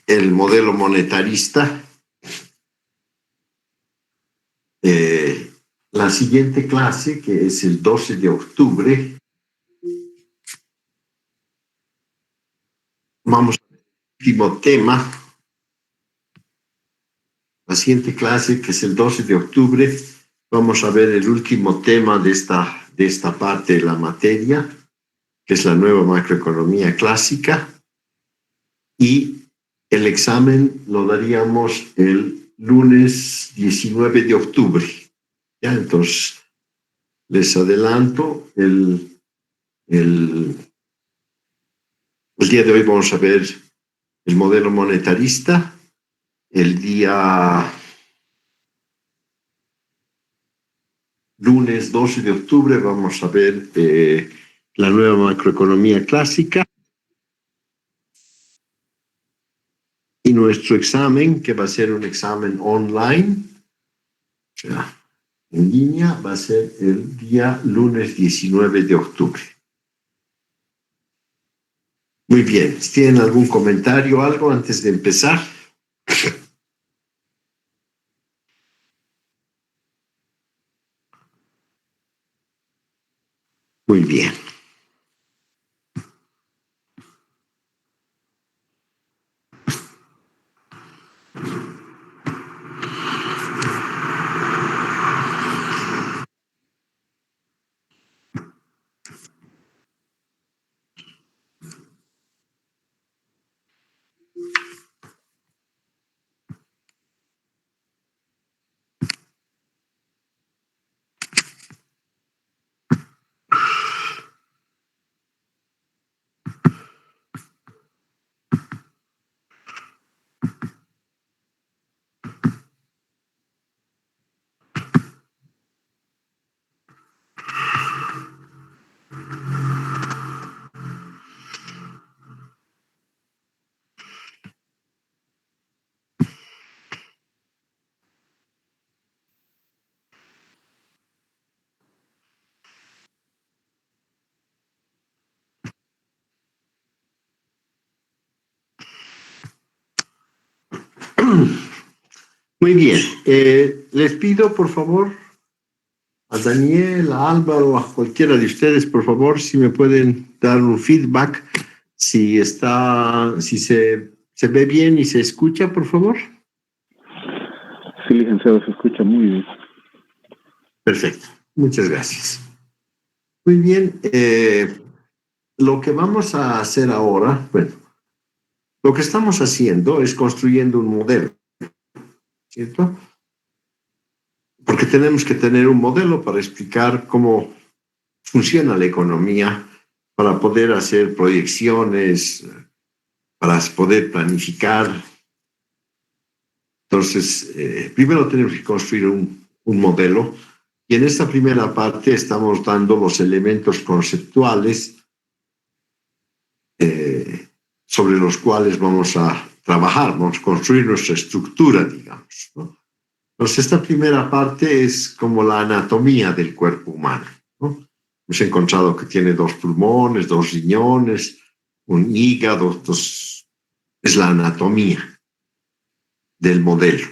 el modelo monetarista. La siguiente clase, que es el 12 de octubre, vamos al último tema. La siguiente clase, que es el 12 de octubre, vamos a ver el último tema de esta parte de la materia, que es la nueva macroeconomía clásica, y el examen lo daríamos el lunes 19 de octubre. ¿Ya? Entonces, les adelanto, el día de hoy vamos a ver el modelo monetarista. El día lunes 12 de octubre vamos a ver la nueva macroeconomía clásica. Y nuestro examen, que va a ser un examen online, o sea, en línea, va a ser el día lunes 19 de octubre. Muy bien, ¿tienen algún comentario o algo antes de empezar? Muy bien. Muy bien. Les pido, por favor, a Daniel, a Álvaro, a cualquiera de ustedes, por favor, si me pueden dar un feedback, si se ve bien y se escucha, por favor. Sí, licenciado, se escucha muy bien. Perfecto. Muchas gracias. Muy bien. Lo que vamos a hacer ahora, bueno, lo que estamos haciendo es construyendo un modelo, ¿cierto? Porque tenemos que tener un modelo para explicar cómo funciona la economía, para poder hacer proyecciones, para poder planificar. Entonces, primero tenemos que construir un modelo, y en esta primera parte estamos dando los elementos conceptuales sobre los cuales vamos a trabajar, vamos a construir nuestra estructura, digamos, ¿no? Entonces, esta primera parte es como la anatomía del cuerpo humano, ¿no? Hemos encontrado que tiene 2 pulmones, 2 riñones, un hígado. Entonces, es la anatomía del modelo.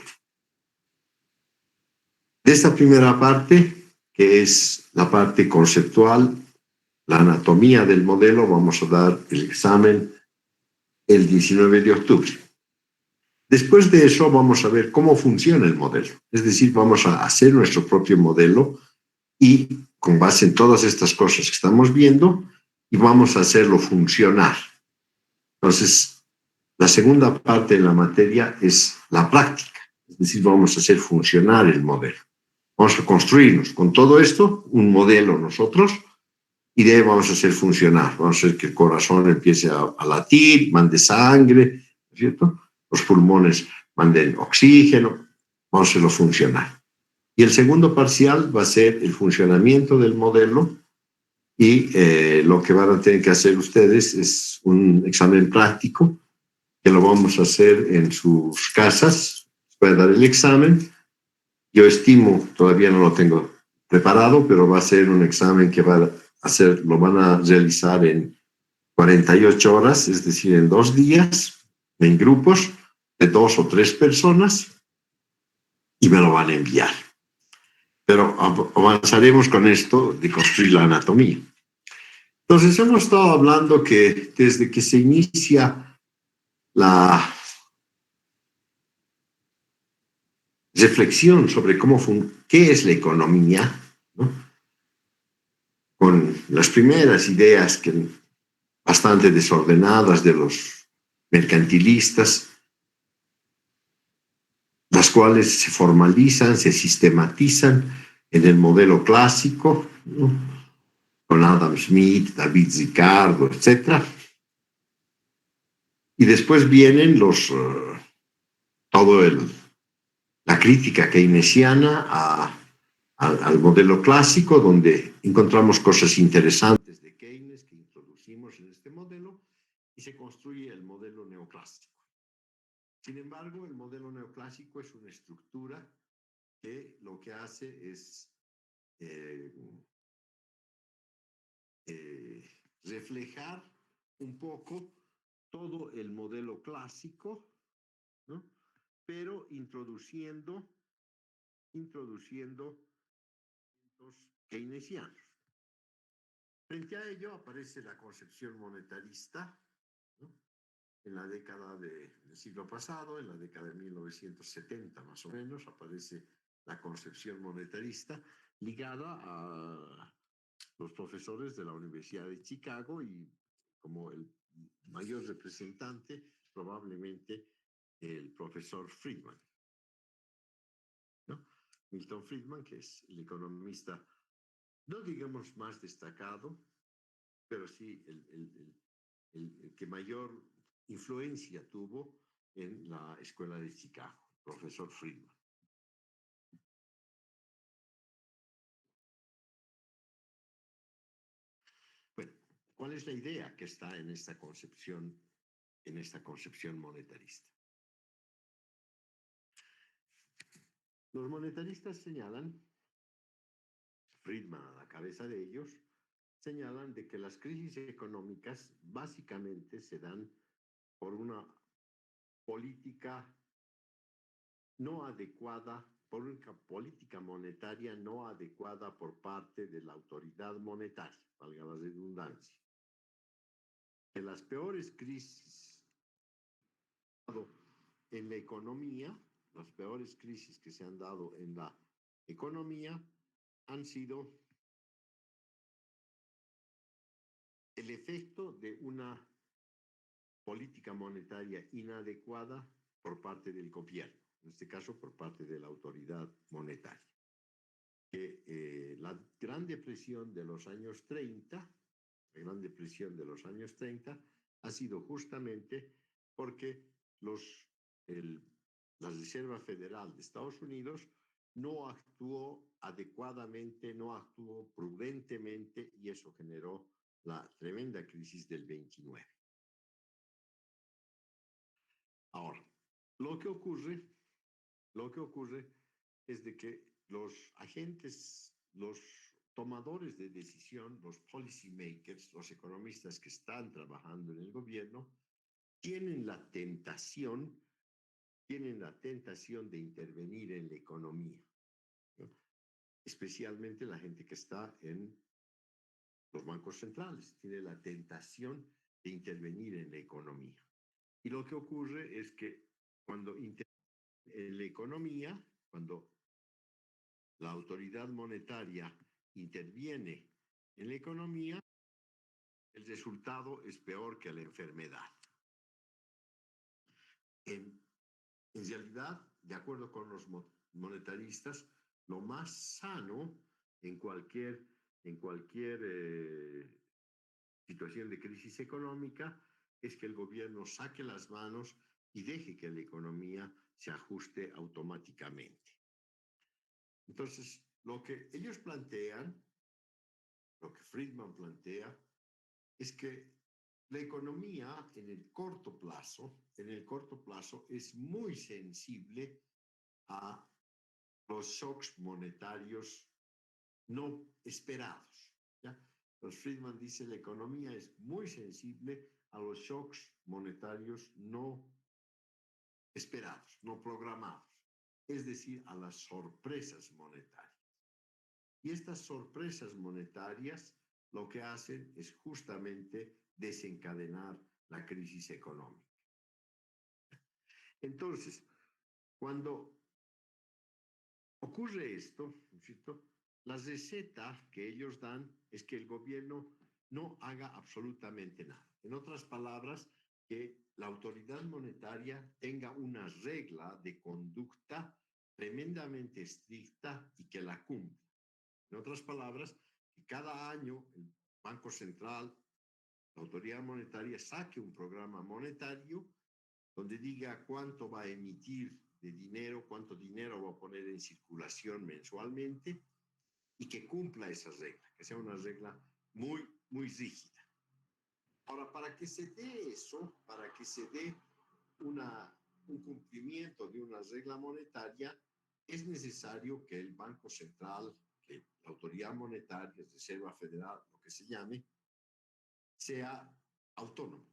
De esta primera parte, que es la parte conceptual, la anatomía del modelo, vamos a dar el examen el 19 de octubre. Después de eso vamos a ver cómo funciona el modelo. Es decir, vamos a hacer nuestro propio modelo y con base en todas estas cosas que estamos viendo, y vamos a hacerlo funcionar. Entonces, la segunda parte de la materia es la práctica. Es decir, vamos a hacer funcionar el modelo. Vamos a construirnos con todo esto un modelo nosotros, y de ahí vamos a hacer funcionar. Vamos a hacer que el corazón empiece a latir, mande sangre, ¿cierto? Los pulmones manden oxígeno, vamos a hacerlo funcionar. Y el segundo parcial va a ser el funcionamiento del modelo, y lo que van a tener que hacer ustedes es un examen práctico, que lo vamos a hacer en sus casas. Pueden dar el examen. Yo estimo, todavía no lo tengo preparado, pero va a ser un examen que lo van a realizar en 48 horas, es decir, en 2 días, en grupos. de 2 o 3 personas y me lo van a enviar. Pero avanzaremos con esto de construir la anatomía. Entonces, hemos estado hablando que desde que se inicia la reflexión sobre qué es la economía, ¿no? Con las primeras ideas bastante desordenadas de los mercantilistas, las cuales se formalizan, se sistematizan en el modelo clásico, ¿no? Con Adam Smith, David Ricardo, etc. Y después vienen la crítica keynesiana al modelo clásico, donde encontramos cosas interesantes de Keynes que introducimos en este modelo y se construye el modelo neoclásico. Sin embargo, el modelo neoclásico es una estructura que lo que hace es reflejar un poco todo el modelo clásico, ¿no? Pero introduciendo los keynesianos. Frente a ello aparece la concepción monetarista, ¿no? En la década del siglo pasado, en la década de 1970 más o menos, aparece la concepción monetarista ligada a los profesores de la Universidad de Chicago y como el mayor representante probablemente el profesor Friedman, ¿no? Milton Friedman, que es el economista, no digamos más destacado, pero sí el que mayor influencia tuvo en la escuela de Chicago, profesor Friedman. Bueno, ¿cuál es la idea que está en esta concepción monetarista? Los monetaristas señalan, Friedman a la cabeza de ellos, señalan de que las crisis económicas básicamente se dan por una política no adecuada, por una política monetaria no adecuada por parte de la autoridad monetaria, valga la redundancia. Que las peores crisis en la economía, las peores crisis que se han dado en la economía han sido el efecto de una política monetaria inadecuada por parte del gobierno, en este caso por parte de la autoridad monetaria. La Gran Depresión de los años 30, la Gran Depresión de los años 30 ha sido justamente porque la Reserva Federal de Estados Unidos no actuó adecuadamente, no actuó prudentemente y eso generó la tremenda crisis del 29. Ahora, lo que ocurre es de que los agentes, los tomadores de decisión, los policy makers, los economistas que están trabajando en el gobierno, tienen la tentación de intervenir en la economía, ¿no? Especialmente la gente que está en los bancos centrales, tiene la tentación de intervenir en la economía. Y lo que ocurre es que cuando interviene en la economía, cuando la autoridad monetaria interviene en la economía, el resultado es peor que la enfermedad. En realidad, de acuerdo con los monetaristas, lo más sano en cualquier situación de crisis económica es que el gobierno saque las manos y deje que la economía se ajuste automáticamente. Entonces, lo que ellos plantean, lo que Friedman plantea, es que la economía en el corto plazo es muy sensible a los shocks monetarios no esperados, ¿ya? Entonces Friedman dice la economía es muy sensible a los shocks monetarios no esperados, no programados, es decir, a las sorpresas monetarias. Y estas sorpresas monetarias lo que hacen es justamente desencadenar la crisis económica. Entonces, cuando ocurre esto, ¿cierto?, la receta que ellos dan es que el gobierno no haga absolutamente nada. En otras palabras, que la autoridad monetaria tenga una regla de conducta tremendamente estricta y que la cumpla. En otras palabras, que cada año el Banco Central, la autoridad monetaria, saque un programa monetario donde diga cuánto va a emitir de dinero, cuánto dinero va a poner en circulación mensualmente y que cumpla esa regla, que sea una regla muy, muy rígida. Ahora, para que se dé eso, para que se dé un cumplimiento de una regla monetaria, es necesario que el Banco Central, que la autoridad monetaria, Reserva Federal, lo que se llame, sea autónomo,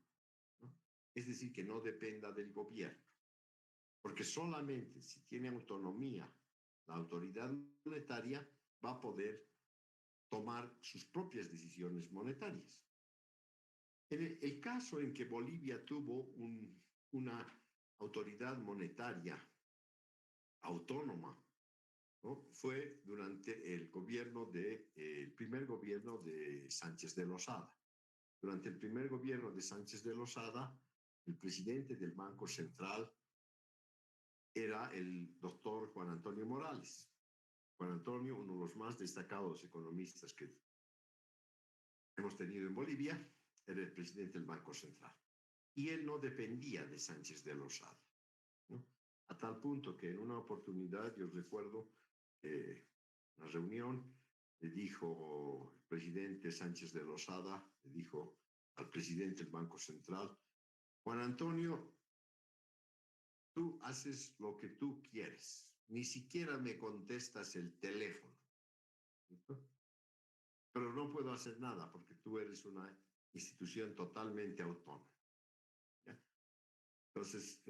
¿no? Es decir, que no dependa del gobierno. Porque solamente si tiene autonomía la autoridad monetaria va a poder tomar sus propias decisiones monetarias. En el caso en que Bolivia tuvo una autoridad monetaria autónoma, ¿no?, fue durante el primer gobierno de Sánchez de Lozada. Durante el primer gobierno de Sánchez de Lozada, el presidente del Banco Central era el doctor Juan Antonio Morales. Juan Antonio, uno de los más destacados economistas que hemos tenido en Bolivia, era el presidente del Banco Central. Y él no dependía de Sánchez de Lozada, ¿no? A tal punto que en una oportunidad, yo recuerdo, una reunión, le dijo el presidente Sánchez de Lozada, le dijo al presidente del Banco Central: Juan Antonio, tú haces lo que tú quieres, ni siquiera me contestas el teléfono, ¿no? Pero no puedo hacer nada porque tú eres una institución totalmente autónoma, ¿ya? Entonces,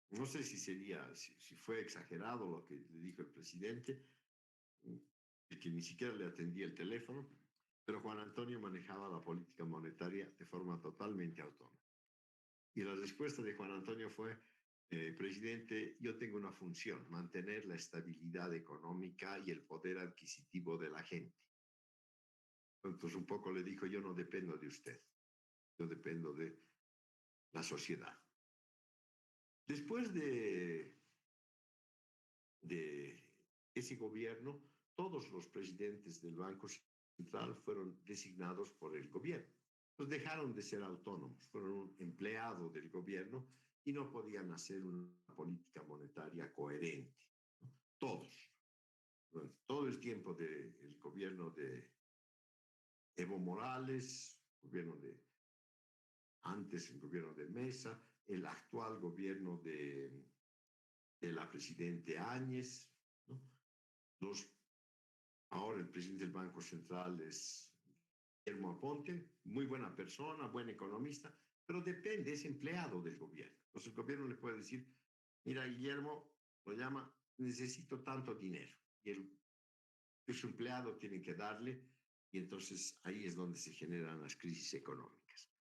no sé si fue exagerado lo que le dijo el presidente, de que ni siquiera le atendía el teléfono, pero Juan Antonio manejaba la política monetaria de forma totalmente autónoma. Y la respuesta de Juan Antonio fue: presidente, yo tengo una función, mantener la estabilidad económica y el poder adquisitivo de la gente. Entonces un poco le dijo: yo no dependo de usted, yo dependo de la sociedad. Después de ese gobierno, todos los presidentes del Banco Central fueron designados por el gobierno. Pues dejaron de ser autónomos, fueron un empleado del gobierno y no podían hacer una política monetaria coherente, ¿no? Todos. Durante todo el tiempo del gobierno de Evo Morales, antes el gobierno de Mesa, el actual gobierno de la presidente Áñez, ¿no? Ahora el presidente del Banco Central es Guillermo Aponte, muy buena persona, buen economista, pero depende, es empleado del gobierno. Entonces el gobierno le puede decir: mira, Guillermo, lo llama, necesito tanto dinero. Y su empleado tiene que darle, y entonces ahí es donde se generan las crisis económicas.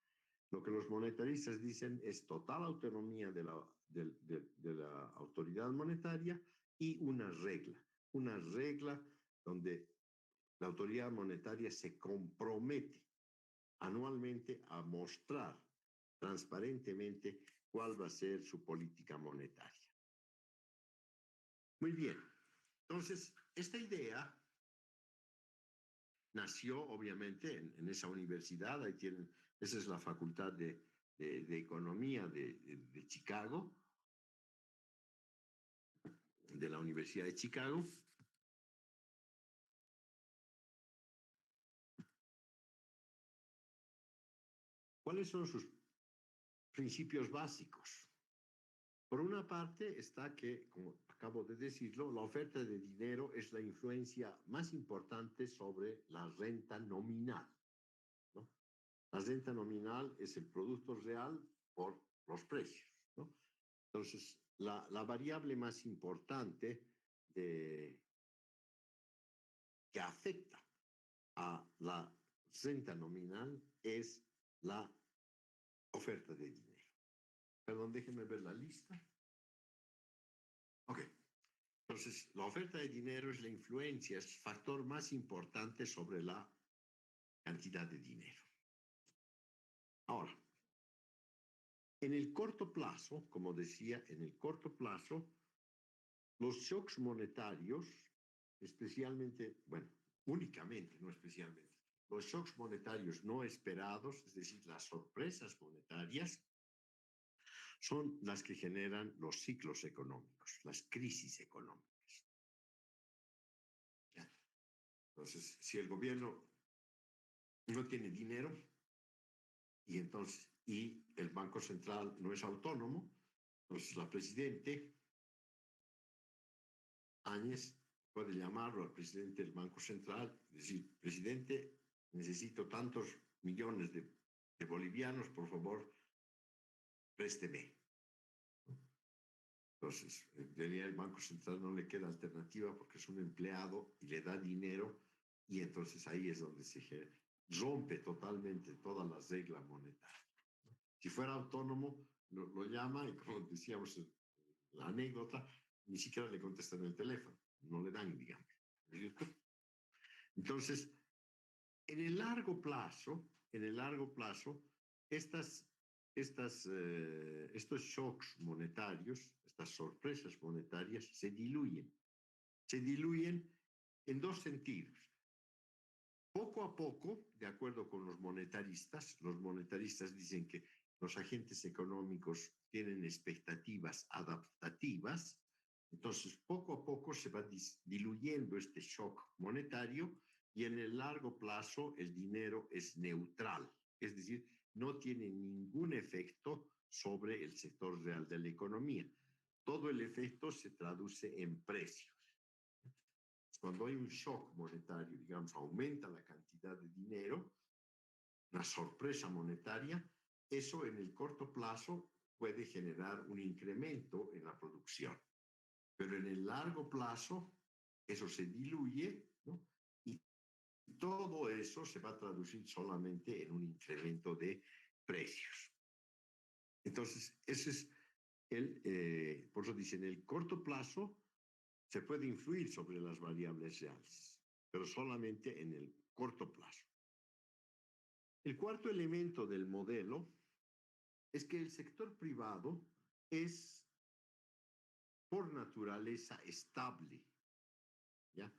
Lo que los monetaristas dicen es total autonomía de la autoridad monetaria y una regla donde la autoridad monetaria se compromete anualmente a mostrar transparentemente cuál va a ser su política monetaria. Muy bien, entonces esta idea nació obviamente en esa universidad, ahí tienen, esa es la Facultad de Economía de Chicago, de la Universidad de Chicago. ¿Cuáles son sus principios básicos? Por una parte está que, como acabo de decirlo, la oferta de dinero es la influencia más importante sobre la renta nominal, ¿no? La renta nominal es el producto real por los precios, ¿no? Entonces, la variable más importante que afecta a la renta nominal es la oferta de dinero. Perdón, déjenme ver la lista. Ok. Entonces, la oferta de dinero es la influencia, es el factor más importante sobre la cantidad de dinero. Ahora, en el corto plazo, como decía, en el corto plazo, los shocks monetarios, especialmente, bueno, únicamente, no especialmente, los shocks monetarios no esperados, es decir, las sorpresas monetarias, son las que generan los ciclos económicos, las crisis económicas. ¿Ya? Entonces, si el gobierno no tiene dinero y el Banco Central no es autónomo, entonces la presidente Áñez puede llamarlo al presidente del Banco Central y decir, presidente, necesito tantos millones de bolivianos, por favor, présteme. Entonces, en realidad el Banco Central no le queda alternativa porque es un empleado y le da dinero y entonces ahí es donde se rompe totalmente todas las reglas monetarias. Si fuera autónomo, lo llama y como decíamos en la anécdota, ni siquiera le contestan el teléfono, no le dan, digamos. Entonces, en el largo plazo, estos shocks monetarios, estas sorpresas monetarias, se diluyen. Se diluyen en dos sentidos. Poco a poco, de acuerdo con los monetaristas dicen que los agentes económicos tienen expectativas adaptativas, entonces poco a poco se va diluyendo este shock monetario y en el largo plazo el dinero es neutral, es decir, no tiene ningún efecto sobre el sector real de la economía. Todo el efecto se traduce en precios. Cuando hay un shock monetario, digamos, aumenta la cantidad de dinero, una sorpresa monetaria, eso en el corto plazo puede generar un incremento en la producción. Pero en el largo plazo, eso se diluye, ¿no? Y todo eso se va a traducir solamente en un incremento de precios. Entonces, ese es por eso dicen, en el corto plazo se puede influir sobre las variables reales, pero solamente en el corto plazo. El cuarto elemento del modelo es que el sector privado es por naturaleza estable, ¿ya?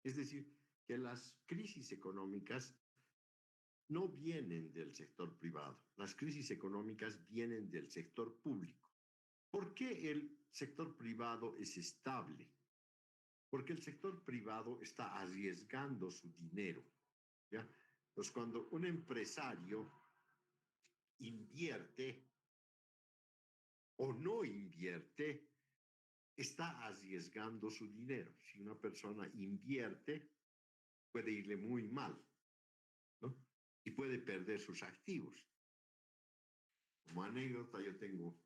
Es decir, que las crisis económicas no vienen del sector privado, las crisis económicas vienen del sector público. ¿Por qué el sector privado es estable? Porque el sector privado está arriesgando su dinero, ¿ya? Entonces, cuando un empresario invierte o no invierte, está arriesgando su dinero. Si una persona invierte, puede irle muy mal, ¿no? Y puede perder sus activos. Como anécdota, yo tengo,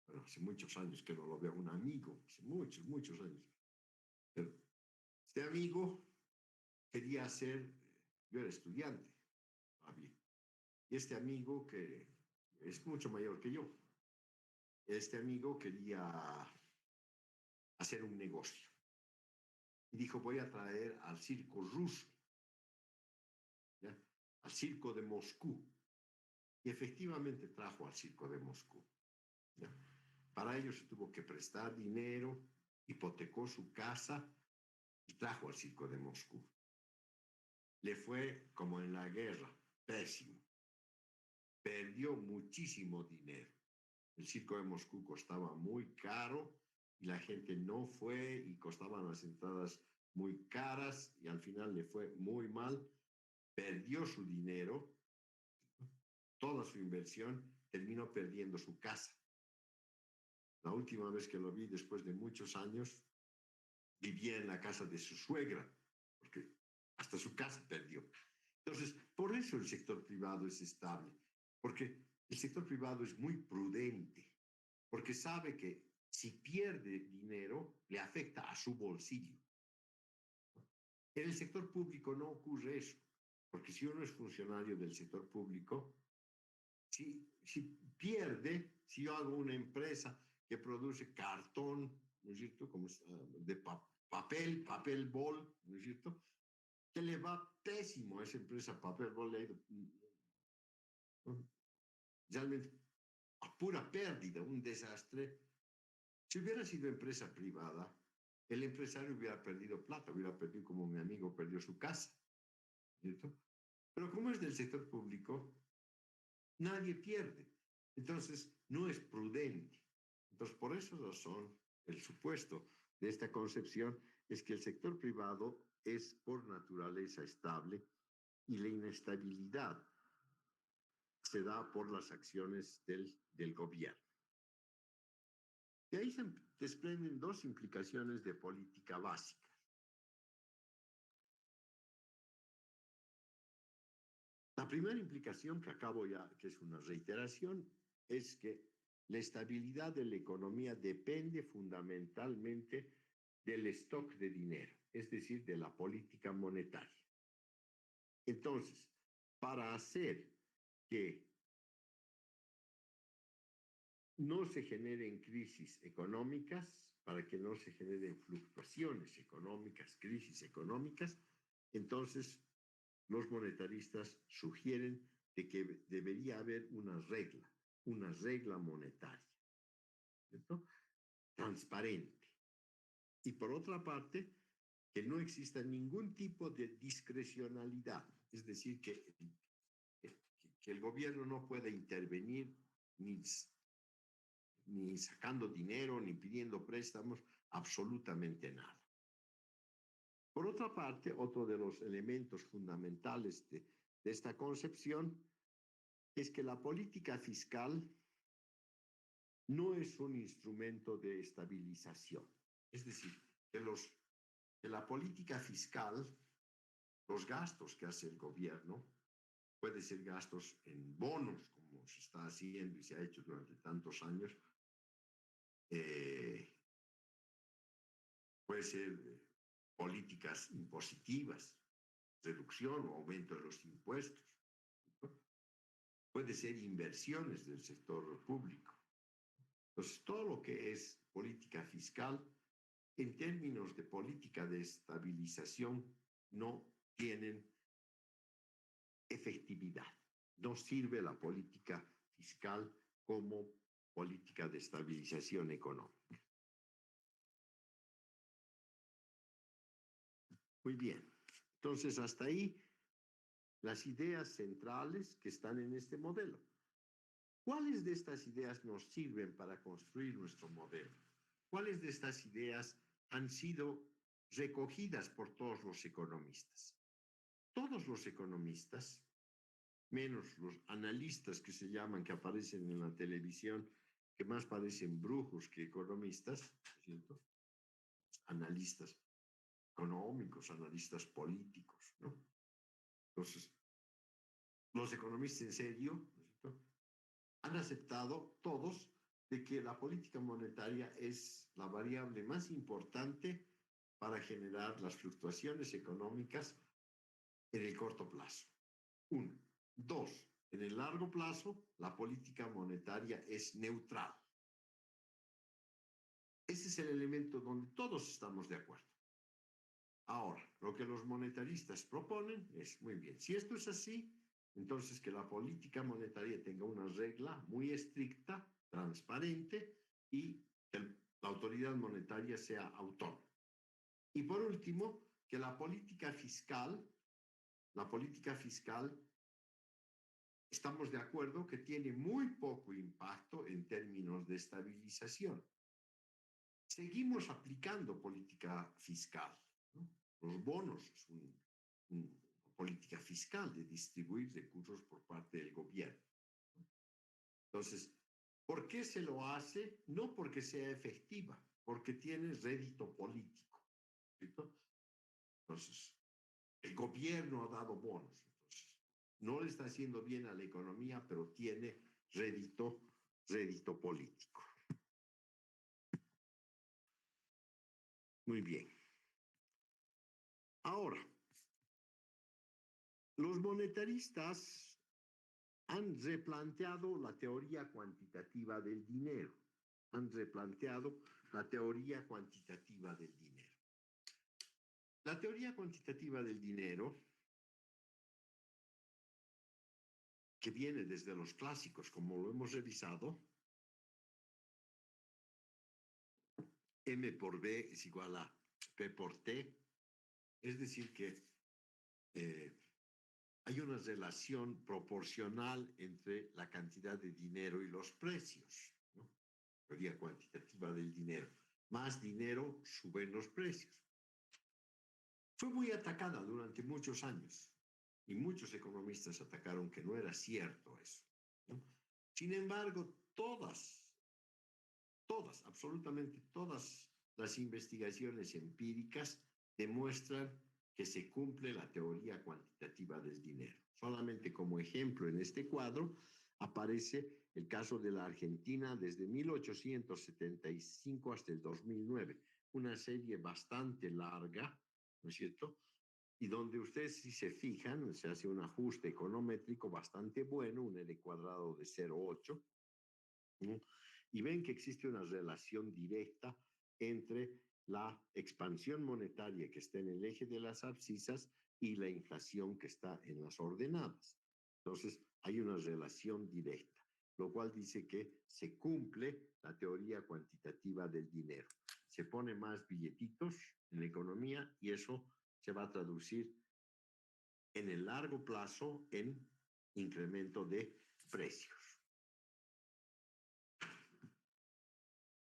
bueno, hace muchos años que no lo veo, un amigo, hace muchos, muchos años. Pero este amigo quería hacer, yo era estudiante, todavía, y este amigo que es mucho mayor que yo, este amigo quería hacer un negocio. Y dijo, voy a traer al circo ruso, ¿ya? Al circo de Moscú. Y efectivamente trajo al circo de Moscú, ¿ya? Para ello se tuvo que prestar dinero, hipotecó su casa y trajo al circo de Moscú. Le fue como en la guerra, pésimo. Perdió muchísimo dinero. El circo de Moscú costaba muy caro y la gente no fue y costaban las entradas muy caras y al final le fue muy mal. Perdió su dinero, toda su inversión, terminó perdiendo su casa. La última vez que lo vi, después de muchos años, vivía en la casa de su suegra, porque hasta su casa perdió. Entonces, por eso el sector privado es estable, porque el sector privado es muy prudente. porque sabe que si pierde dinero, le afecta a su bolsillo. En el sector público no ocurre eso, porque si uno es funcionario del sector público, si pierde, si yo hago una empresa que produce cartón, ¿no es cierto?, como de papel bol, ¿no es cierto?, que le va pésimo a esa empresa papel bol, le ha ido realmente a pura pérdida, un desastre. Si hubiera sido empresa privada, el empresario hubiera perdido plata, hubiera perdido como mi amigo perdió su casa, ¿cierto? Pero como es del sector público, nadie pierde. Entonces, no es prudente. Entonces, por esa razón, el supuesto de esta concepción es que el sector privado es por naturaleza estable y la inestabilidad se da por las acciones del gobierno. De ahí se desprenden dos implicaciones de política básica. La primera implicación que acabo ya, que es una reiteración, es que la estabilidad de la economía depende fundamentalmente del stock de dinero, es decir, de la política monetaria. Entonces, para hacer que no se generen crisis económicas, para que no se generen fluctuaciones económicas, crisis económicas, entonces los monetaristas sugieren de que debería haber una regla monetaria, ¿cierto?, transparente. Y por otra parte, que no exista ningún tipo de discrecionalidad, es decir, que el gobierno no pueda intervenir ni sacando dinero, ni pidiendo préstamos, absolutamente nada. Por otra parte, otro de los elementos fundamentales de esta concepción es que la política fiscal no es un instrumento de estabilización. Es decir, que la política fiscal, los gastos que hace el gobierno, puede ser gastos en bonos, como se está haciendo y se ha hecho durante tantos años, puede ser políticas impositivas, reducción o aumento de los impuestos, ¿no? Puede ser inversiones del sector público. Entonces, todo lo que es política fiscal, en términos de política de estabilización, no tienen efectividad. No sirve la política fiscal como política de estabilización económica. Muy bien. Entonces, hasta ahí las ideas centrales que están en este modelo. ¿Cuáles de estas ideas nos sirven para construir nuestro modelo? ¿Cuáles de estas ideas han sido recogidas por todos los economistas? Todos los economistas, menos los analistas que se llaman, que aparecen en la televisión, que más parecen brujos que economistas, ¿cierto? Analistas económicos, analistas políticos, ¿no? Entonces, los economistas en serio, ¿cierto?, han aceptado todos de que la política monetaria es la variable más importante para generar las fluctuaciones económicas en el corto plazo. Uno. Dos, en el largo plazo, la política monetaria es neutral. Ese es el elemento donde todos estamos de acuerdo. Ahora, lo que los monetaristas proponen es, muy bien, si esto es así, entonces que la política monetaria tenga una regla muy estricta, transparente, y que la autoridad monetaria sea autónoma. Y por último, que la política fiscal, estamos de acuerdo que tiene muy poco impacto en términos de estabilización. Seguimos aplicando política fiscal, ¿no? Los bonos es una política fiscal de distribuir recursos por parte del gobierno. Entonces, ¿por qué se lo hace? No porque sea efectiva, porque tiene rédito político, ¿cierto? Entonces, el gobierno ha dado bonos, entonces, no le está haciendo bien a la economía, pero tiene rédito político. Muy bien. Ahora, los monetaristas han replanteado la teoría cuantitativa del dinero. Han replanteado la teoría cuantitativa del dinero. La teoría cuantitativa del dinero, que viene desde los clásicos, como lo hemos revisado, M por B es igual a P por T, es decir que hay una relación proporcional entre la cantidad de dinero y los precios, ¿no? Teoría cuantitativa del dinero. Más dinero, suben los precios. Fue muy atacada durante muchos años y muchos economistas atacaron que no era cierto eso, ¿no? Sin embargo, absolutamente todas las investigaciones empíricas demuestran que se cumple la teoría cuantitativa del dinero. Solamente como ejemplo en este cuadro aparece el caso de la Argentina desde 1875 hasta el 2009, una serie bastante larga, ¿no es cierto? Y donde ustedes, si se fijan, se hace un ajuste econométrico bastante bueno, un L cuadrado de 0,8, ¿no? Y ven que existe una relación directa entre la expansión monetaria que está en el eje de las abscisas y la inflación que está en las ordenadas. Entonces, hay una relación directa, lo cual dice que se cumple la teoría cuantitativa del dinero. Se pone más billetitos en la economía y eso se va a traducir en el largo plazo en incremento de precios.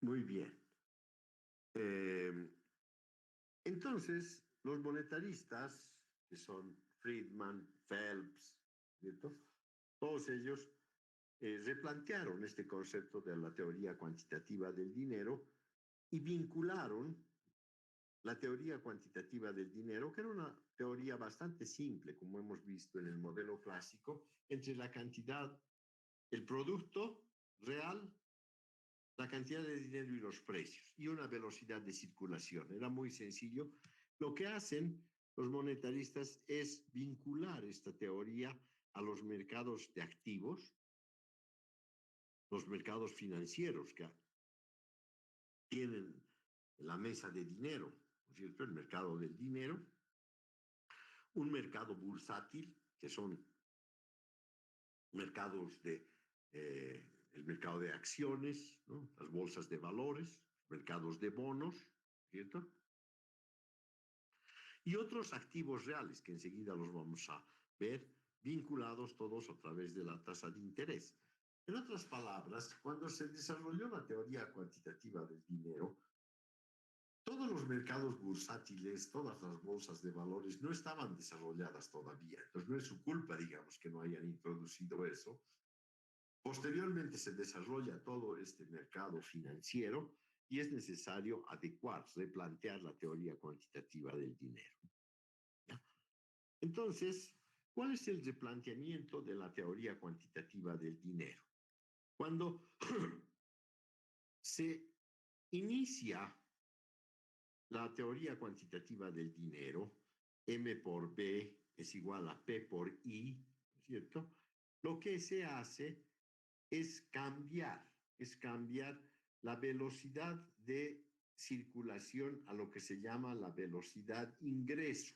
Muy bien. Entonces, los monetaristas, que son Friedman, Phelps, ¿cierto? Todos ellos replantearon este concepto de la teoría cuantitativa del dinero y vincularon la teoría cuantitativa del dinero, que era una teoría bastante simple, como hemos visto en el modelo clásico, entre la cantidad, el producto real, la cantidad de dinero y los precios, y una velocidad de circulación. Era muy sencillo. Lo que hacen los monetaristas es vincular esta teoría a los mercados de activos, los mercados financieros que tienen la mesa de dinero, ¿no es cierto? El mercado del dinero, un mercado bursátil, que son mercados de el mercado de acciones, ¿no? Las bolsas de valores, mercados de bonos, ¿cierto? Y otros activos reales que enseguida los vamos a ver, vinculados todos a través de la tasa de interés. En otras palabras, cuando se desarrolló la teoría cuantitativa del dinero, todos los mercados bursátiles, todas las bolsas de valores no estaban desarrolladas todavía. Entonces no es su culpa, digamos, que no hayan introducido eso. Posteriormente se desarrolla todo este mercado financiero y es necesario adecuar, replantear la teoría cuantitativa del dinero. ¿Ya? Entonces, ¿cuál es el replanteamiento de la teoría cuantitativa del dinero? Cuando se inicia la teoría cuantitativa del dinero, M por B es igual a P por I, ¿cierto? Lo que se hace es cambiar la velocidad de circulación a lo que se llama la velocidad ingreso.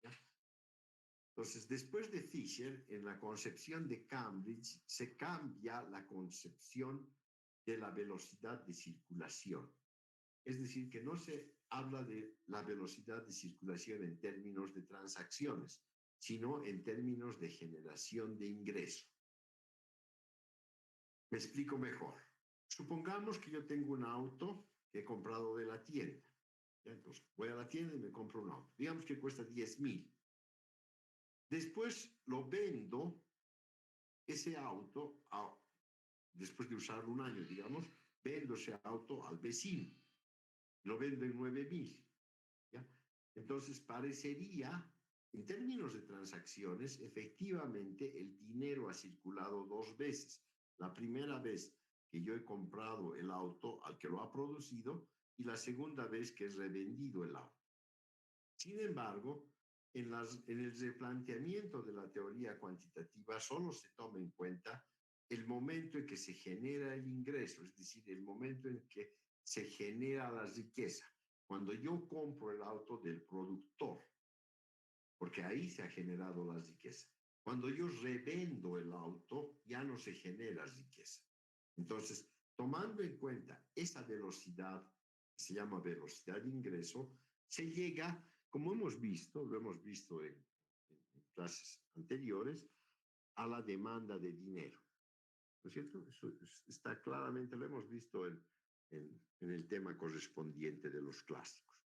¿Ya? Entonces, después de Fisher, en la concepción de Cambridge, se cambia la concepción de la velocidad de circulación. Es decir, que no se habla de la velocidad de circulación en términos de transacciones, sino en términos de generación de ingreso. Me explico mejor. Supongamos que yo tengo un auto que he comprado de la tienda. ¿Ya? Entonces, voy a la tienda y me compro un auto. Digamos que cuesta 10,000. Después lo vendo, ese auto, después de usarlo un año, digamos, vendo ese auto al vecino. Lo vendo en 9,000. ¿Ya? Entonces, parecería, en términos de transacciones, efectivamente el dinero ha circulado dos veces. La primera vez que yo he comprado el auto al que lo ha producido y la segunda vez que es revendido el auto. Sin embargo, en el replanteamiento de la teoría cuantitativa solo se toma en cuenta el momento en que se genera el ingreso, es decir, el momento en que se genera la riqueza. Cuando yo compro el auto del productor, porque ahí se ha generado la riqueza. Cuando yo revendo el auto, ya no se genera riqueza. Entonces, tomando en cuenta esa velocidad, que se llama velocidad de ingreso, se llega, como hemos visto, lo hemos visto en clases anteriores, a la demanda de dinero. ¿No es cierto? Eso está claramente, lo hemos visto en el tema correspondiente de los clásicos.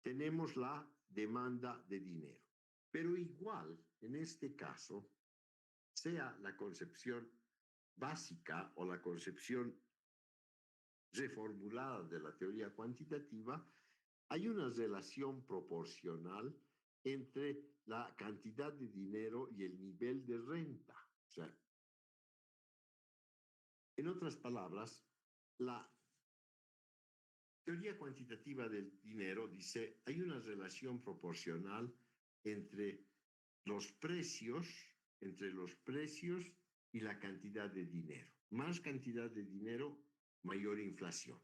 Tenemos la demanda de dinero. Pero igual, en este caso, sea la concepción básica o la concepción reformulada de la teoría cuantitativa, hay una relación proporcional entre la cantidad de dinero y el nivel de renta. O sea, en otras palabras, la teoría cuantitativa del dinero dice, hay una relación proporcional entre los precios y la cantidad de dinero. Más cantidad de dinero, mayor inflación.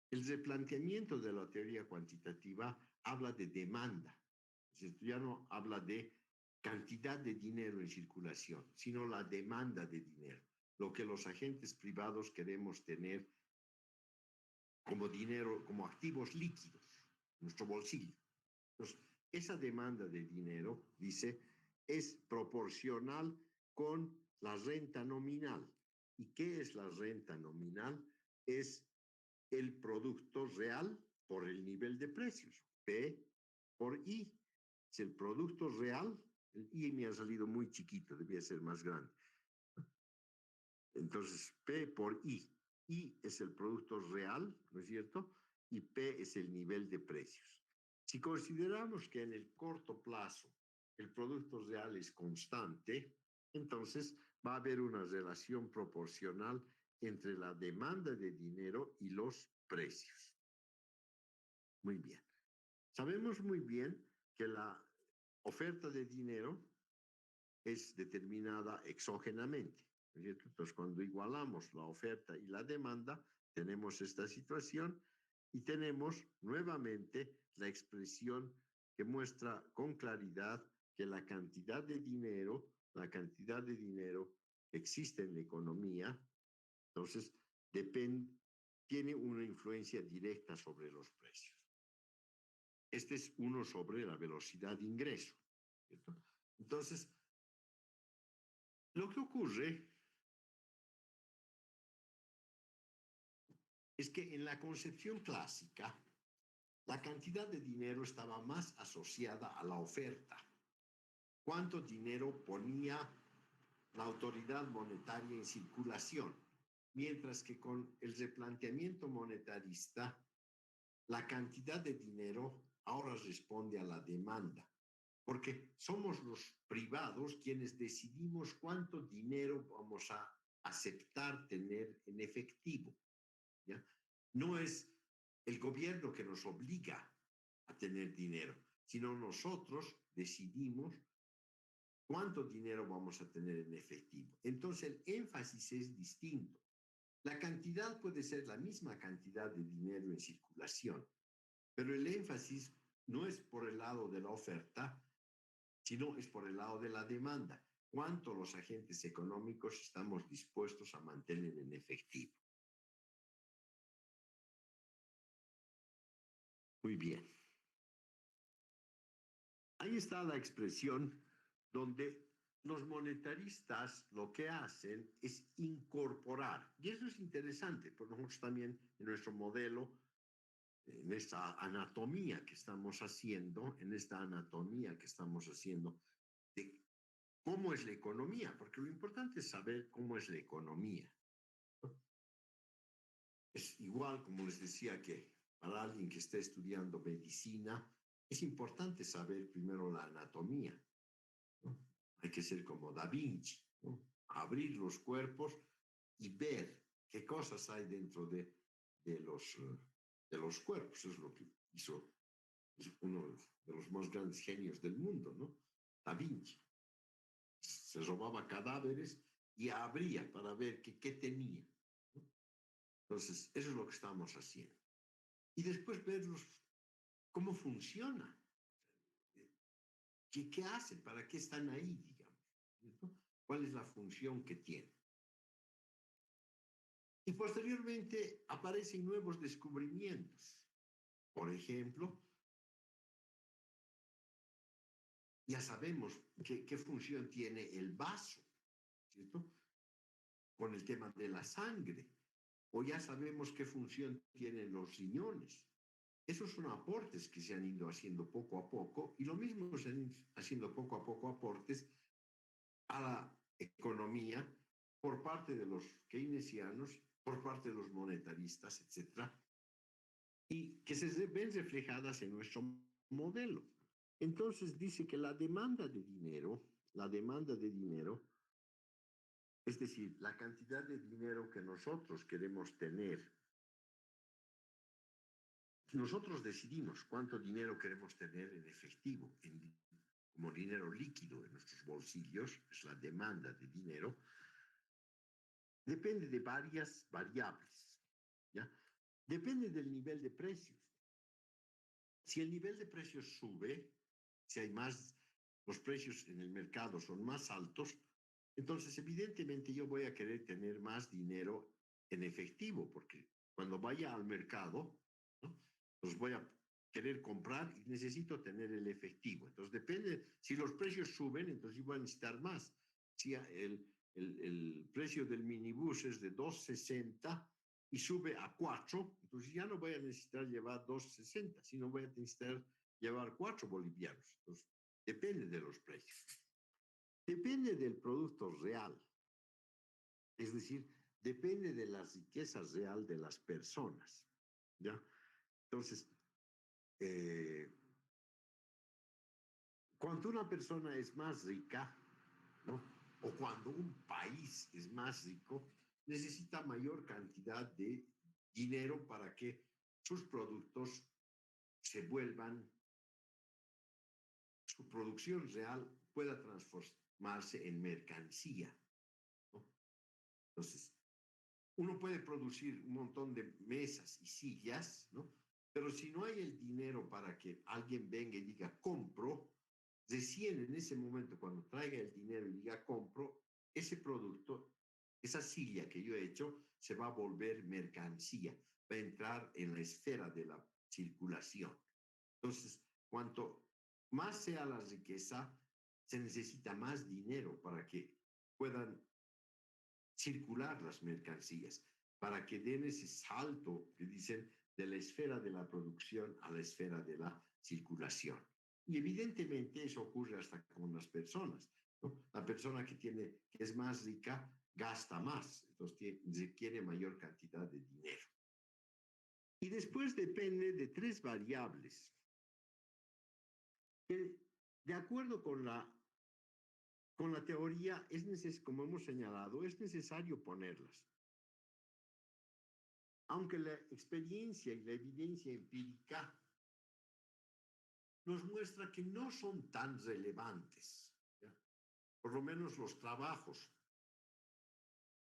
El replanteamiento de la teoría cuantitativa habla de demanda. Es decir, ya no habla de cantidad de dinero en circulación, sino la demanda de dinero, lo que los agentes privados queremos tener como dinero, como activos líquidos, en nuestro bolsillo. Entonces, esa demanda de dinero, dice, es proporcional con la renta nominal. ¿Y qué es la renta nominal? Es el producto real por el nivel de precios, P por I. Es el producto real, el I me ha salido muy chiquito, debía ser más grande. Entonces, P por I. I es el producto real, ¿no es cierto? Y P es el nivel de precios. Si consideramos que en el corto plazo el producto real es constante, entonces va a haber una relación proporcional entre la demanda de dinero y los precios. Muy bien. Sabemos muy bien que la oferta de dinero es determinada exógenamente, ¿no es cierto? Entonces, cuando igualamos la oferta y la demanda, tenemos esta situación y tenemos nuevamente la expresión que muestra con claridad que la cantidad de dinero que existe en la economía, entonces tiene una influencia directa sobre los precios. Este es uno sobre la velocidad de ingreso, ¿cierto? Entonces, lo que ocurre es que en la concepción clásica, la cantidad de dinero estaba más asociada a la oferta. ¿Cuánto dinero ponía la autoridad monetaria en circulación? Mientras que con el replanteamiento monetarista, la cantidad de dinero ahora responde a la demanda, porque somos los privados quienes decidimos cuánto dinero vamos a aceptar tener en efectivo, ¿ya? No es el gobierno que nos obliga a tener dinero, sino nosotros decidimos cuánto dinero vamos a tener en efectivo. Entonces el énfasis es distinto. La cantidad puede ser la misma cantidad de dinero en circulación, pero el énfasis no es por el lado de la oferta, sino es por el lado de la demanda. ¿Cuánto los agentes económicos estamos dispuestos a mantener en efectivo? Muy bien. Ahí está la expresión donde los monetaristas lo que hacen es incorporar, y eso es interesante, porque nosotros también en nuestro modelo, en esta anatomía que estamos haciendo, de cómo es la economía, porque lo importante es saber cómo es la economía. Es igual, como les decía, que para alguien que esté estudiando medicina, es importante saber primero la anatomía, ¿no? Hay que ser como Da Vinci, ¿no? Abrir los cuerpos y ver qué cosas hay dentro de los de los cuerpos. Es lo que hizo, es uno de los más grandes genios del mundo, ¿no? Da Vinci. Se robaba cadáveres y abría para ver qué tenía, ¿no? Entonces, eso es lo que estamos haciendo. Y después verlos cómo funciona. ¿Qué hacen? ¿Para qué están ahí, digamos? ¿Cierto? ¿Cuál es la función que tienen? Y posteriormente aparecen nuevos descubrimientos. Por ejemplo, ya sabemos qué función tiene el vaso, ¿cierto? Con el tema de la sangre. O ya sabemos qué función tienen los riñones. Esos son aportes que se han ido haciendo poco a poco, y lo mismo se han ido haciendo poco a poco aportes a la economía por parte de los keynesianos, por parte de los monetaristas, etcétera, y que se ven reflejadas en nuestro modelo. Entonces dice que la demanda de dinero, es decir, la cantidad de dinero que nosotros queremos tener, nosotros decidimos cuánto dinero queremos tener en efectivo, como dinero líquido en nuestros bolsillos, es la demanda de dinero, depende de varias variables, ¿ya? Depende del nivel de precios. Si el nivel de precios sube, si hay más, los precios en el mercado son más altos, entonces evidentemente yo voy a querer tener más dinero en efectivo, porque cuando vaya al mercado, ¿no?, pues voy a querer comprar y necesito tener el efectivo. Entonces depende, si los precios suben, entonces yo voy a necesitar más. Si el precio del minibús es de 2.60 y sube a 4, entonces ya no voy a necesitar llevar 2.60, sino voy a necesitar llevar 4 bolivianos. Entonces, depende de los precios. Depende del producto real. Es decir, depende de la riqueza real de las personas, ¿ya? Entonces, cuando una persona es más rica, ¿no?, o cuando un país es más rico, necesita mayor cantidad de dinero para que sus productos se vuelvan, su producción real pueda transformarse en mercancía, ¿no? Entonces, uno puede producir un montón de mesas y sillas, ¿no? Pero si no hay el dinero para que alguien venga y diga compro, recién en ese momento, cuando traiga el dinero y diga compro, ese producto, esa silla que yo he hecho, se va a volver mercancía, va a entrar en la esfera de la circulación. Entonces, cuanto más sea la riqueza, se necesita más dinero para que puedan circular las mercancías, para que den ese salto que dicen de la esfera de la producción a la esfera de la circulación. Y evidentemente eso ocurre hasta con las personas, ¿no? La persona que es más rica gasta más, entonces requiere mayor cantidad de dinero. Y después depende de 3 variables que, de acuerdo con la teoría, como hemos señalado, es necesario ponerlas. Aunque la experiencia y la evidencia empírica nos muestra que no son tan relevantes, ¿ya? Por lo menos los trabajos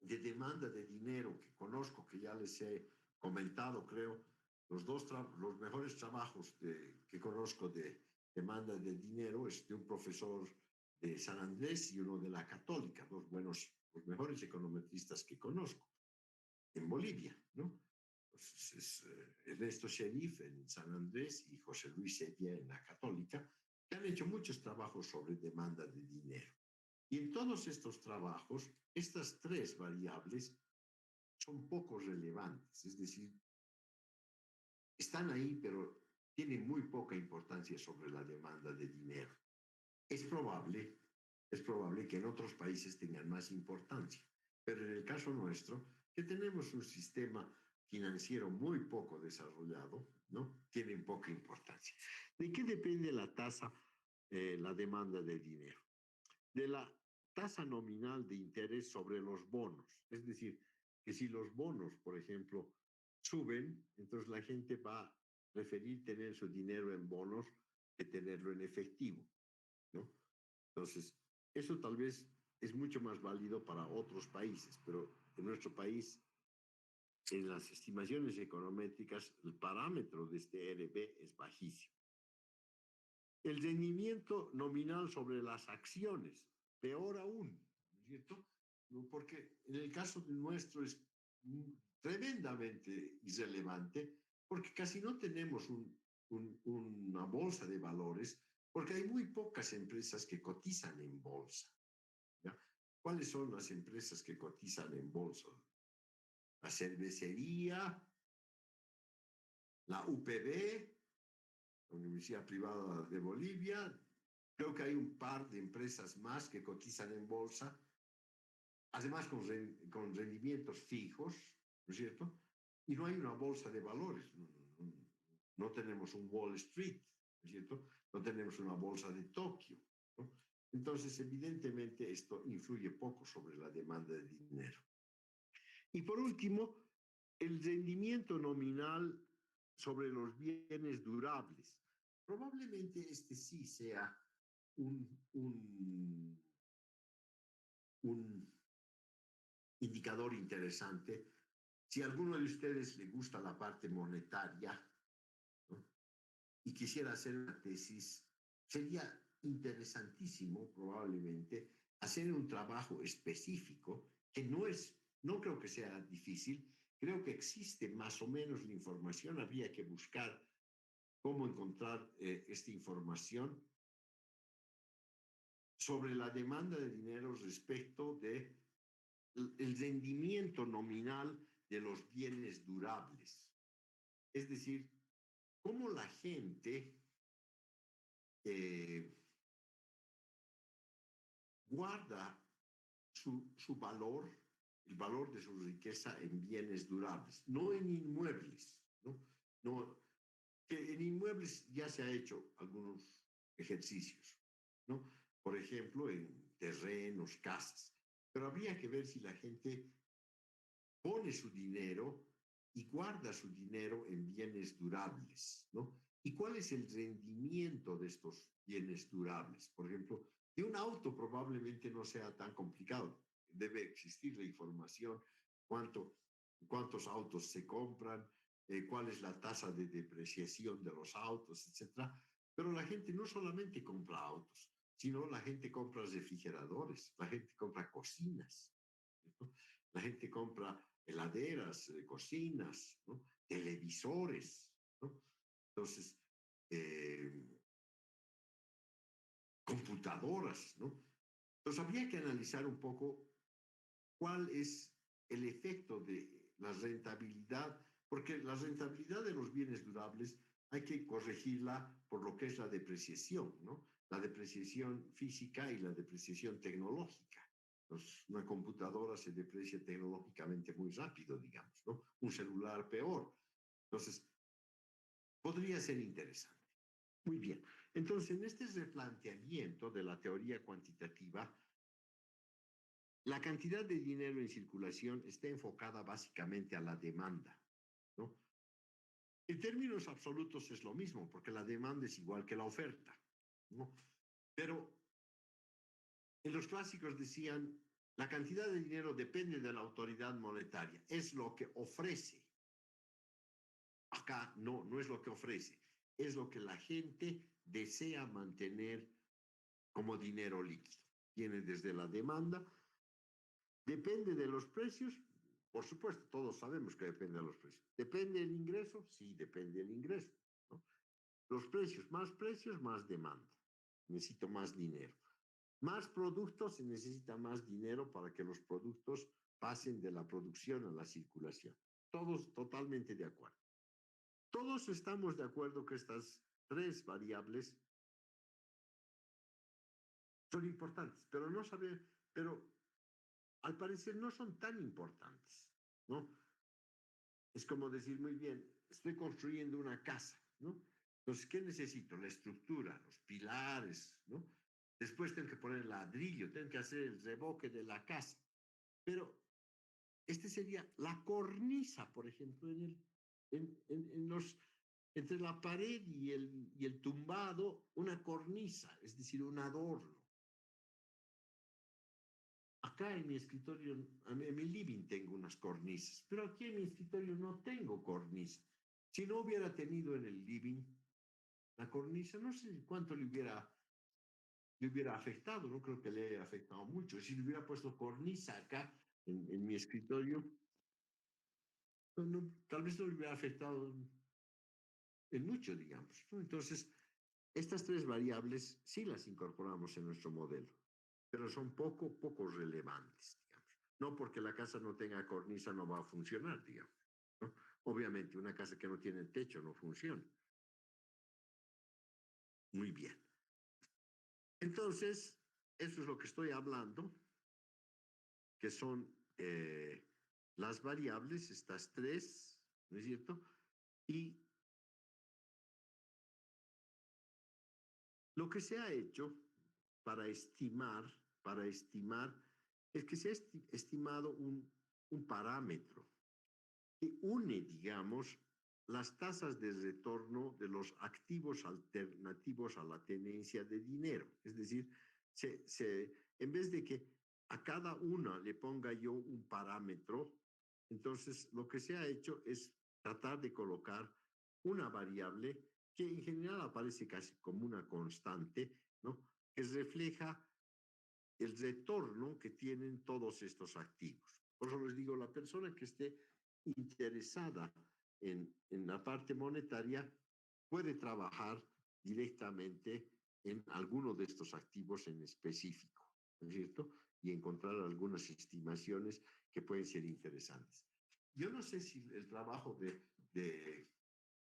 de demanda de dinero que conozco, que ya les he comentado, creo, los mejores trabajos que conozco de demanda de dinero es de un profesor de San Andrés y uno de la Católica, los mejores econometristas que conozco en Bolivia, ¿no? Pues es Ernesto Sheriff en San Andrés y José Luis Sevilla en la Católica, que han hecho muchos trabajos sobre demanda de dinero. Y en todos estos trabajos, estas 3 variables son poco relevantes, es decir, están ahí, pero tienen muy poca importancia sobre la demanda de dinero. Es probable que en otros países tengan más importancia, pero en el caso nuestro, que tenemos un sistema financiero muy poco desarrollado, ¿no?, tienen poca importancia. ¿De qué depende la tasa, la demanda de dinero? De la tasa nominal de interés sobre los bonos. Es decir, que si los bonos, por ejemplo, suben, entonces la gente va a preferir tener su dinero en bonos que tenerlo en efectivo, ¿no? Entonces, eso tal vez es mucho más válido para otros países, pero en nuestro país, en las estimaciones econométricas, el parámetro de este RB es bajísimo. El rendimiento nominal sobre las acciones, peor aún, ¿no es cierto? Porque en el caso de nuestro es tremendamente irrelevante, porque casi no tenemos una bolsa de valores, porque hay muy pocas empresas que cotizan en bolsa, ¿ya? ¿Cuáles son las empresas que cotizan en bolsa? La cervecería, la UPB, la Universidad Privada de Bolivia. Creo que hay un par de empresas más que cotizan en bolsa, además con rendimientos fijos, ¿no es cierto? Y no hay una bolsa de valores. No tenemos un Wall Street, ¿no es cierto? No tenemos una bolsa de Tokio, ¿no? Entonces, evidentemente, esto influye poco sobre la demanda de dinero. Y por último, el rendimiento nominal sobre los bienes durables. Probablemente este sí sea un indicador interesante. Si a alguno de ustedes le gusta la parte monetaria, ¿no?, y quisiera hacer una tesis, sería interesantísimo probablemente hacer un trabajo específico que no creo que sea difícil, creo que existe más o menos la información, habría que buscar cómo encontrar esta información sobre la demanda de dinero respecto de el rendimiento nominal de los bienes durables. Es decir, cómo la gente guarda su valor, el valor de su riqueza en bienes durables, no en inmuebles, ¿no? No, que en inmuebles ya se ha hecho algunos ejercicios, ¿no? Por ejemplo, en terrenos, casas. Pero habría que ver si la gente pone su dinero y guarda su dinero en bienes durables, ¿no? ¿Y cuál es el rendimiento de estos bienes durables? Por ejemplo, de un auto probablemente no sea tan complicado. Debe existir la información, cuántos autos se compran, cuál es la tasa de depreciación de los autos, etcétera. Pero la gente no solamente compra autos, sino la gente compra refrigeradores, la gente compra cocinas, ¿no? La gente compra heladeras, cocinas, ¿no?, televisores, ¿no? Entonces, computadoras, ¿no? Entonces, habría que analizar un poco cuál es el efecto de la rentabilidad, porque la rentabilidad de los bienes durables hay que corregirla por lo que es la depreciación, ¿no? La depreciación física y la depreciación tecnológica. Pues una computadora se deprecia tecnológicamente muy rápido, digamos, ¿no? Un celular peor. Entonces, podría ser interesante. Muy bien. Entonces, en este replanteamiento de la teoría cuantitativa, la cantidad de dinero en circulación está enfocada básicamente a la demanda, ¿no? En términos absolutos es lo mismo, porque la demanda es igual que la oferta, ¿no? Pero en los clásicos decían, la cantidad de dinero depende de la autoridad monetaria, es lo que ofrece. Acá no es lo que ofrece, es lo que la gente desea mantener como dinero líquido. Viene desde la demanda, depende de los precios, por supuesto, todos sabemos que depende de los precios. ¿Depende del ingreso? Sí, depende del ingreso, ¿no? Los precios, más demanda. Necesito más dinero. Más productos, se necesita más dinero para que los productos pasen de la producción a la circulación. Todos totalmente de acuerdo. Todos estamos de acuerdo que estas tres variables son importantes, pero al parecer no son tan importantes, ¿no? Es como decir, muy bien, estoy construyendo una casa, ¿no? Entonces, ¿qué necesito? La estructura, los pilares, ¿no? Después tengo que poner ladrillo, tengo que hacer el revoque de la casa. Pero Este sería la cornisa, por ejemplo, entre la pared y el tumbado, una cornisa, es decir, un adorno. Acá en mi escritorio, en mi living tengo unas cornisas, pero aquí en mi escritorio no tengo cornisa. Si no hubiera tenido en el living la cornisa, no sé cuánto le hubiera afectado, no creo que le haya afectado mucho. Si le hubiera puesto cornisa acá en mi escritorio, tal vez no le hubiera afectado en mucho, digamos, ¿no? Entonces, estas tres variables sí las incorporamos en nuestro modelo, pero son poco relevantes, digamos. No porque la casa no tenga cornisa no va a funcionar, digamos, ¿no? Obviamente, una casa que no tiene techo no funciona. Muy bien. Entonces, eso es lo que estoy hablando, que son las variables, estas tres, ¿no es cierto? Y lo que se ha hecho para estimar, es que se ha estimado un parámetro que une, digamos, las tasas de retorno de los activos alternativos a la tenencia de dinero. Es decir, en vez de que a cada una le ponga yo un parámetro, entonces lo que se ha hecho es tratar de colocar una variable que en general aparece casi como una constante, ¿no? Que refleja el retorno que tienen todos estos activos. Por eso les digo, la persona que esté interesada en la parte monetaria puede trabajar directamente en alguno de estos activos en específico, ¿no es cierto? Y encontrar algunas estimaciones que pueden ser interesantes. Yo no sé si el trabajo de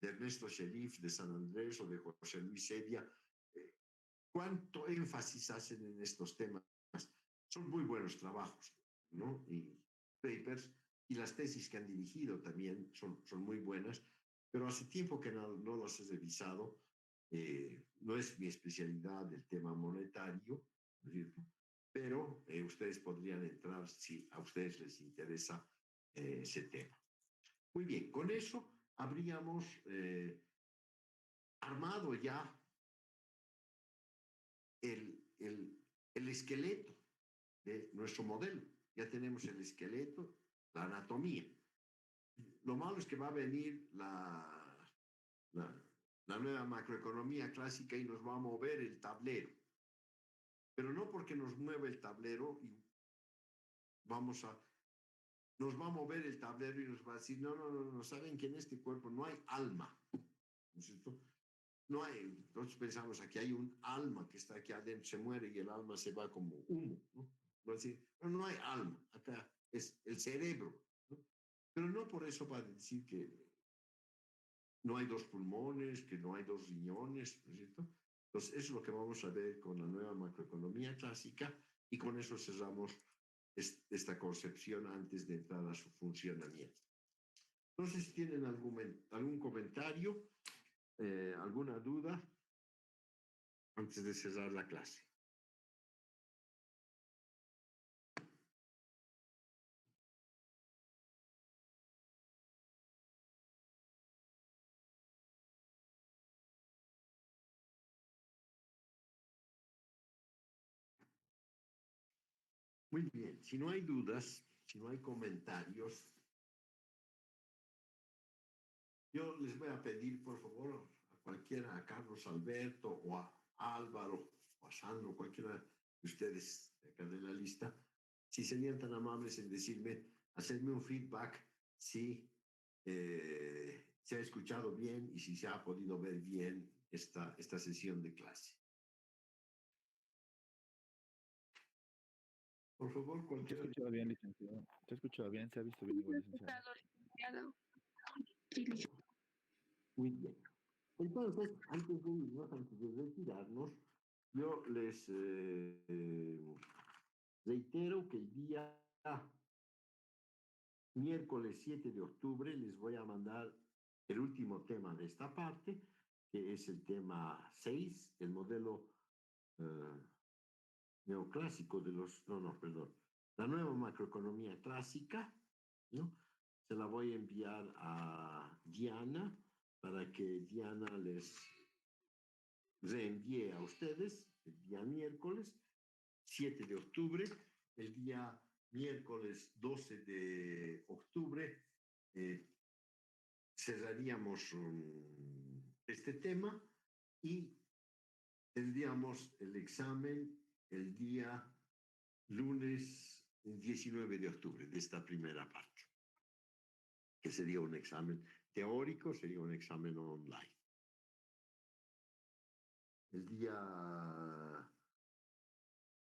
Ernesto Sherif de San Andrés o de José Luis Sedia, cuánto énfasis hacen en estos temas. Son muy buenos trabajos, ¿no? Y papers, y las tesis que han dirigido también son muy buenas, pero hace tiempo que no los he revisado. No es mi especialidad el tema monetario, ¿no es cierto? Pero ustedes podrían entrar si a ustedes les interesa ese tema. Muy bien, con eso habríamos armado ya el esqueleto de nuestro modelo. Ya tenemos el esqueleto, la anatomía. Lo malo es que va a venir la nueva macroeconomía clásica y nos va a mover el tablero. Pero no porque nos mueva el tablero y nos va a mover el tablero y nos va a decir, no, saben que en este cuerpo no hay alma, ¿no es cierto? No hay, nosotros pensamos aquí hay un alma que está aquí adentro, se muere y el alma se va como humo, ¿no? Va a decir, no hay alma, acá es el cerebro, ¿no? Pero no por eso va a decir que no hay dos pulmones, que no hay dos riñones, ¿no es cierto? Entonces, eso es lo que vamos a ver con la nueva macroeconomía clásica y con eso cerramos esta concepción antes de entrar a su funcionamiento. Entonces, si tienen algún comentario, alguna duda, antes de cerrar la clase. Muy bien, si no hay dudas, si no hay comentarios, yo les voy a pedir, por favor, a cualquiera, a Carlos Alberto o a Álvaro o a Sandro, cualquiera de ustedes de acá de la lista, si serían tan amables en decirme, hacerme un feedback si se ha escuchado bien y si se ha podido ver bien esta sesión de clase. Por favor, Se ha cualquiera. escuchado bien, licenciado. Se ha escuchado bien, se ha visto bien igual, licenciado. Muy bien. Entonces, antes de retirarnos, yo les reitero que el día miércoles 7 de octubre les voy a mandar el último tema de esta parte, que es el tema 6, el modelo neoclásico de la nueva macroeconomía clásica, ¿no? Se la voy a enviar a Diana para que Diana les reenvíe a ustedes el día miércoles 7 de octubre, el día miércoles 12 de octubre cerraríamos este tema y tendríamos el examen el día lunes 19 de octubre de esta primera parte, que sería un examen teórico, sería un examen online. El día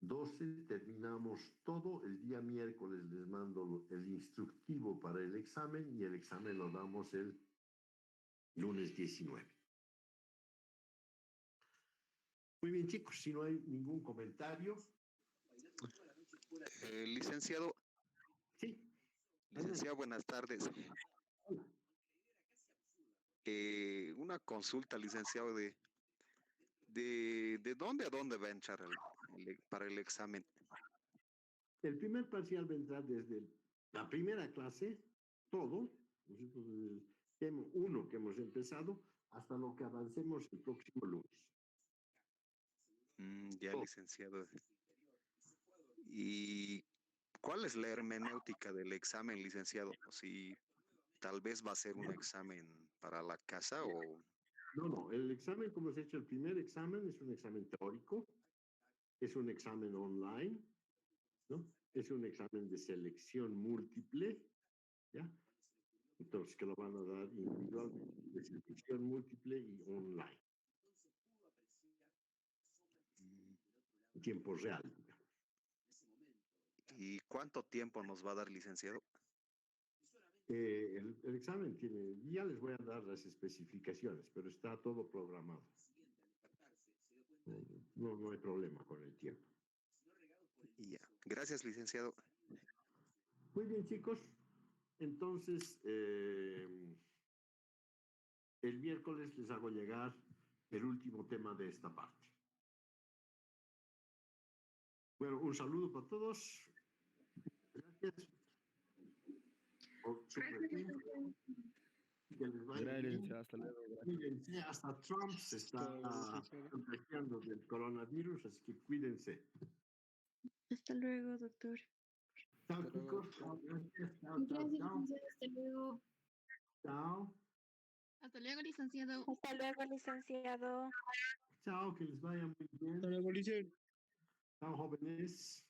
12 terminamos todo, el día miércoles les mando el instructivo para el examen y el examen lo damos el lunes 19. Muy bien, chicos, si no hay ningún comentario. Licenciado. Sí. Licenciado, buenas tardes. Hola. Una consulta, licenciado, de dónde a dónde va a entrar para el examen. El primer parcial va a entrar desde la primera clase, todo, nosotros desde el tema 1 que hemos empezado, hasta lo que avancemos el próximo lunes. Ya, licenciado. ¿Y cuál es la hermenéutica del examen, licenciado? Si tal vez va a ser un examen para la casa o... No, el examen, como se ha hecho, el primer examen es un examen teórico, es un examen online, ¿no? Es un examen de selección múltiple, ¿ya? Entonces, que lo van a dar individualmente, de selección múltiple y online. En tiempo real, digamos. ¿Y cuánto tiempo nos va a dar, licenciado? El examen tiene, ya les voy a dar las especificaciones, pero está todo programado. No hay problema con el tiempo. Ya. Gracias, licenciado. Muy bien, chicos. Entonces, el miércoles les hago llegar el último tema de esta parte. Bueno, un saludo para todos. Gracias por su presencia. Que les vaya bien. Hasta luego. Cuídense, hasta Trump se está contagiando del coronavirus, así que cuídense. Hasta luego, doctor. Chao, Hasta luego. chicos. Chao, gracias. Chao, Gracias, chao, chao. licenciado. Hasta luego. Chao. Hasta luego, licenciado. Hasta luego, licenciado. Chao, que les vaya muy bien. Hasta luego, licenciado. Chao, jóvenes.